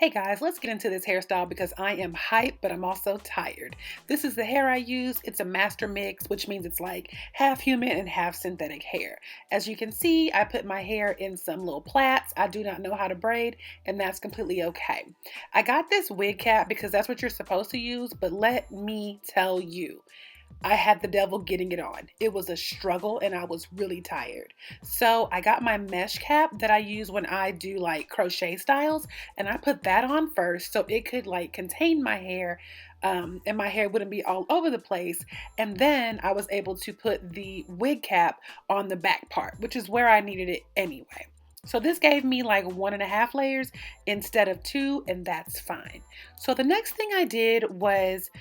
Hey guys, let's get into this hairstyle because I am hyped, but I'm also tired. This is the hair I use. It's a master mix, which means it's like half human and half synthetic hair. As you can see, I put my hair in some little plaits. I do not know how to braid, and that's completely okay. I got this wig cap because that's what you're supposed to use, but let me tell you, I had the devil getting it on. It was a struggle and I was really tired. So I got my mesh cap that I use when I do like crochet styles, and I put that on first so it could like contain my hair, and my hair wouldn't be all over the place. And then I was able to put the wig cap on the back part, which is where I needed it anyway. So this gave me like 1.5 layers instead of 2, and that's fine. So the next thing I did was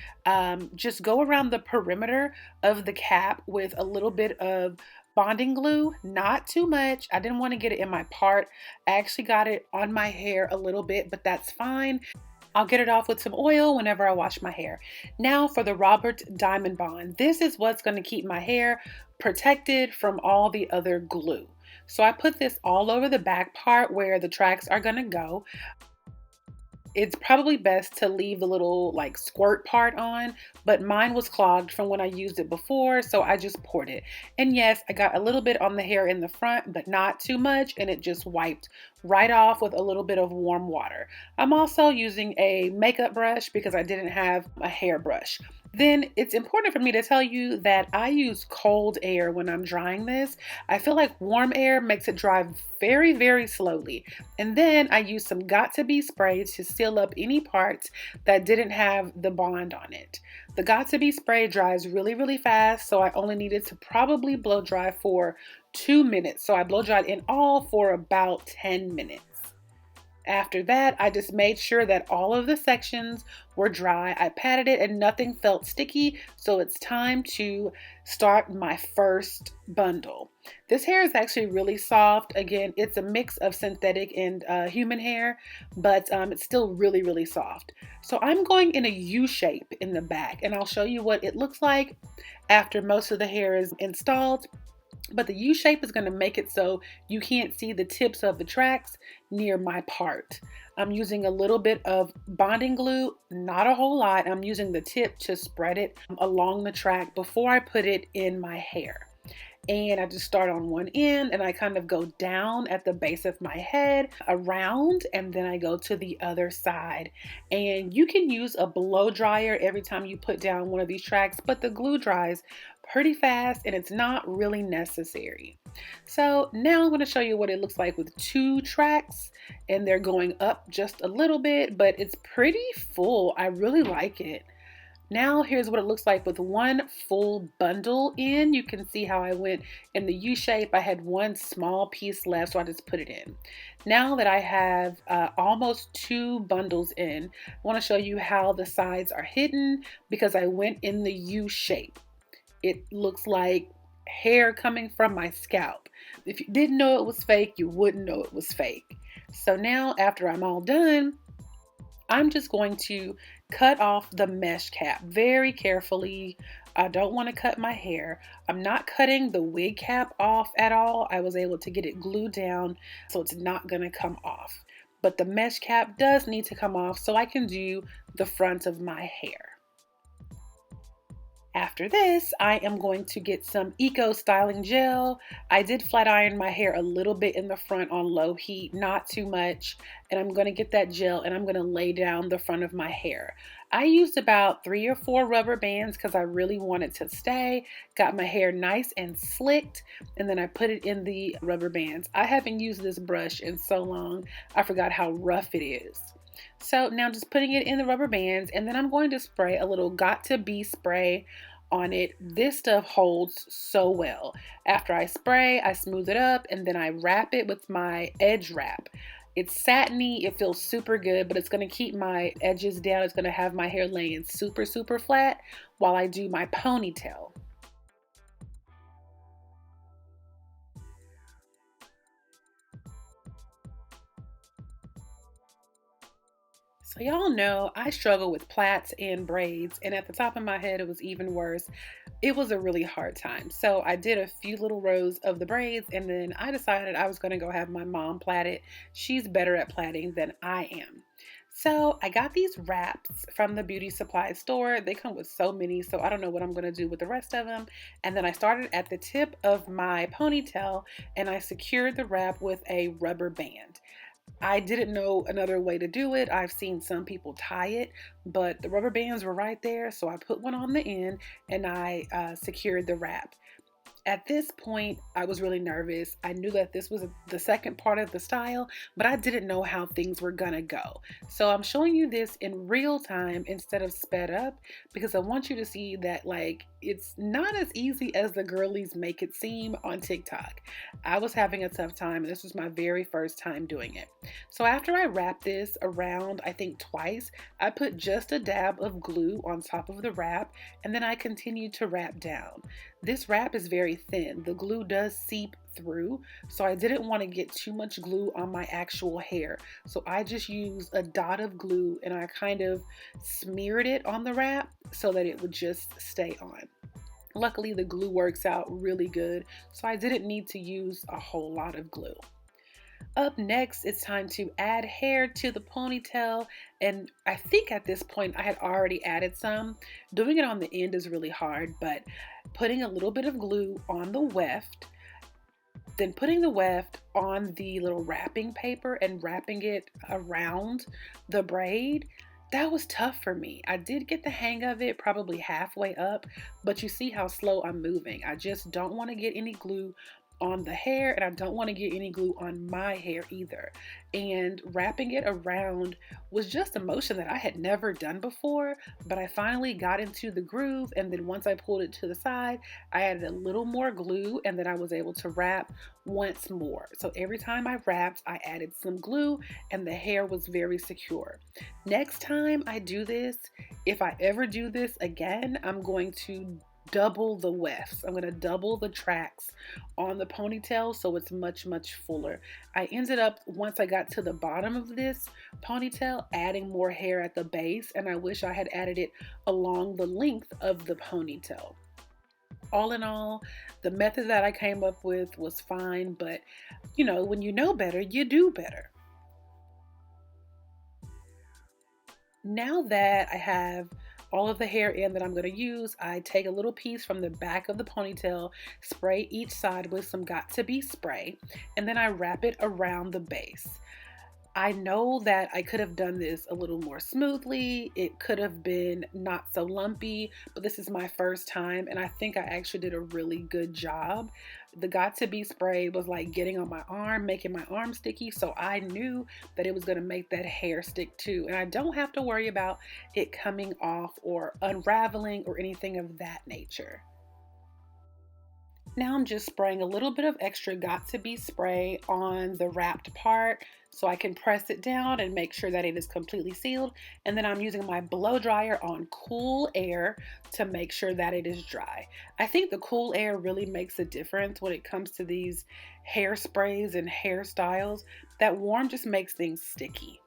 just go around the perimeter of the cap with a little bit of bonding glue, not too much. I didn't want to get it in my part. I actually got it on my hair a little bit, but that's fine. I'll get it off with some oil whenever I wash my hair. Now for the Robert Diamond Bond. This is what's going to keep my hair protected from all the other glue. So I put this all over the back part where the tracks are going to go. It's probably best to leave the little like squirt part on, but mine was clogged from when I used it before, so I just poured it. And yes, I got a little bit on the hair in the front, but not too much, and it just wiped right off with a little bit of warm water. I'm also using a makeup brush because I didn't have a hairbrush. Then it's important for me to tell you that I use cold air when I'm drying this. I feel like warm air makes it dry very, very slowly. And then I use some Got2b spray to seal up any parts that didn't have the bond on it. The Got2b spray dries really, really fast, so I only needed to probably blow dry for 2 minutes. So I blow dried in all for about 10 minutes. After that, I just made sure that all of the sections were dry. I patted it and nothing felt sticky, so it's time to start my first bundle. This hair is actually really soft. Again, it's a mix of synthetic and human hair, but it's still really, really soft. So I'm going in a U shape in the back, and I'll show you what it looks like after most of the hair is installed. But the U shape is going to make it so you can't see the tips of the tracks near my part. I'm using a little bit of bonding glue, not a whole lot. I'm using the tip to spread it along the track before I put it in my hair. And I just start on one end and I kind of go down at the base of my head around, and then I go to the other side. And you can use a blow dryer every time you put down one of these tracks, but the glue dries pretty fast and it's not really necessary. So now I'm going to show you what it looks like with 2 tracks, and they're going up just a little bit, but it's pretty full. I really like it. Now here's what it looks like with 1 full bundle in. You can see how I went in the U shape. I had 1 small piece left, so I just put it in. Now that I have almost 2 bundles in, I want to show you how the sides are hidden because I went in the U shape. It looks like hair coming from my scalp. If you didn't know it was fake, you wouldn't know it was fake. So now after I'm all done, I'm just going to cut off the mesh cap very carefully. I don't want to cut my hair. I'm not cutting the wig cap off at all. I was able to get it glued down, so it's not going to come off. But the mesh cap does need to come off so I can do the front of my hair. After this, I am going to get some Eco Styling Gel. I did flat iron my hair a little bit in the front on low heat, not too much. And I'm going to get that gel and I'm going to lay down the front of my hair. I used about 3 or 4 rubber bands because I really wanted to stay. Got my hair nice and slicked, and then I put it in the rubber bands. I haven't used this brush in so long, I forgot how rough it is. So now just putting it in the rubber bands, and then I'm going to spray a little Got2b spray on it. This stuff holds so well. After I spray, I smooth it up, and then I wrap it with my edge wrap. It's satiny, it feels super good, but it's going to keep my edges down. It's going to have my hair laying super, super flat while I do my ponytail. So y'all know I struggle with plaits and braids, and at the top of my head it was even worse. It was a really hard time. So I did a few little rows of the braids, and then I decided I was going to go have my mom plait it. She's better at plaiting than I am. So I got these wraps from the beauty supply store. They come with so many, so I don't know what I'm gonna do with the rest of them. And then I started at the tip of my ponytail and I secured the wrap with a rubber band. I didn't know another way to do it. I've seen some people tie it, but the rubber bands were right there. So I put one on the end and I secured the wrap. At this point, I was really nervous. I knew that this was the second part of the style, but I didn't know how things were gonna go. So I'm showing you this in real time instead of sped up because I want you to see that like it's not as easy as the girlies make it seem on TikTok. I was having a tough time. This was my very first time doing it. So after I wrapped this around, I think twice, I put just a dab of glue on top of the wrap and then I continued to wrap down. This wrap is very thin. The glue does seep through, so I didn't want to get too much glue on my actual hair. So I just used a dot of glue and I kind of smeared it on the wrap so that it would just stay on. Luckily, the glue works out really good, so I didn't need to use a whole lot of glue. Up next, it's time to add hair to the ponytail, and I think at this point I had already added some. Doing it on the end is really hard, but putting a little bit of glue on the weft, then putting the weft on the little wrapping paper and wrapping it around the braid, that was tough for me. I did get the hang of it probably halfway up, but you see how slow I'm moving. I just don't want to get any glue on the hair and I don't want to get any glue on my hair either. And wrapping it around was just a motion that I had never done before, but I finally got into the groove, and then once I pulled it to the side, I added a little more glue and then I was able to wrap once more. So every time I wrapped, I added some glue and the hair was very secure. Next time I do this, if I ever do this again, I'm going to double the wefts. I'm going to double the tracks on the ponytail so it's much fuller. I ended up, once I got to the bottom of this ponytail, adding more hair at the base, and I wish I had added it along the length of the ponytail. All in all, the method that I came up with was fine, but you know, when you know better, you do better. Now that I have all of the hair in that I'm going to use, I take a little piece from the back of the ponytail, spray each side with some Got2b spray, and then I wrap it around the base. I know that I could have done this a little more smoothly. It could have been not so lumpy, but this is my first time and I think I actually did a really good job. The Got2b spray was like getting on my arm, making my arm sticky, so I knew that it was going to make that hair stick too. And I don't have to worry about it coming off or unraveling or anything of that nature. Now I'm just spraying a little bit of extra Got2b spray on the wrapped part so I can press it down and make sure that it is completely sealed. And then I'm using my blow dryer on cool air to make sure that it is dry. I think the cool air really makes a difference when it comes to these hairsprays and hairstyles. That warm just makes things sticky.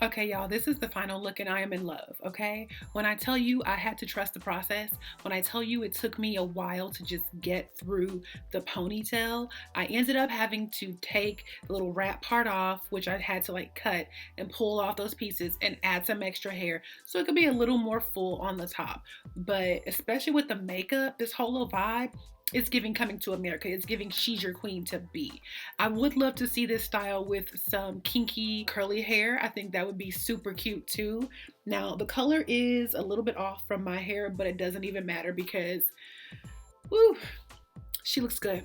Okay, y'all, this is the final look and I am in love, okay? When I tell you I had to trust the process, when I tell you it took me a while to just get through the ponytail, I ended up having to take the little wrap part off, which I had to like cut and pull off those pieces and add some extra hair so it could be a little more full on the top. But especially with the makeup, this whole little vibe, it's giving Coming to America. It's giving She's Your Queen to Be. I would love to see this style with some kinky curly hair. I think that would be super cute too. Now the color is a little bit off from my hair, but it doesn't even matter because, woo, she looks good.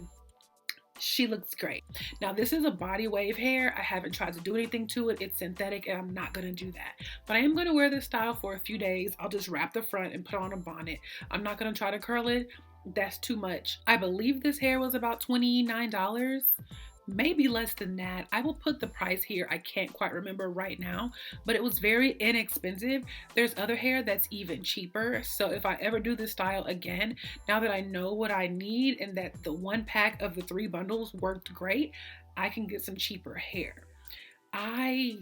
She looks great. Now this is a body wave hair. I haven't tried to do anything to it. It's synthetic and I'm not gonna do that. But I am gonna wear this style for a few days. I'll just wrap the front and put on a bonnet. I'm not gonna try to curl it. That's too much. I believe this hair was about $29, maybe less than that. I will put the price here. I can't quite remember right now, but it was very inexpensive. There's other hair that's even cheaper. So if I ever do this style again, now that I know what I need and that the one pack of the 3 bundles worked great, I can get some cheaper hair. I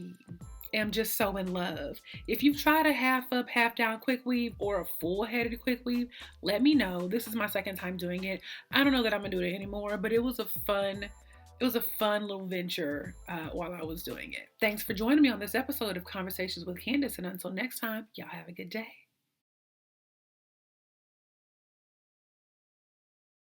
am just so in love. If you've tried a half up, half down quick weave or a full headed quick weave, let me know. This is my second time doing it. I don't know that I'm gonna do it anymore, but it was a fun It was a fun little venture while I was doing it. Thanks for joining me on this episode of Conversations with Candace. And until next time, y'all have a good day.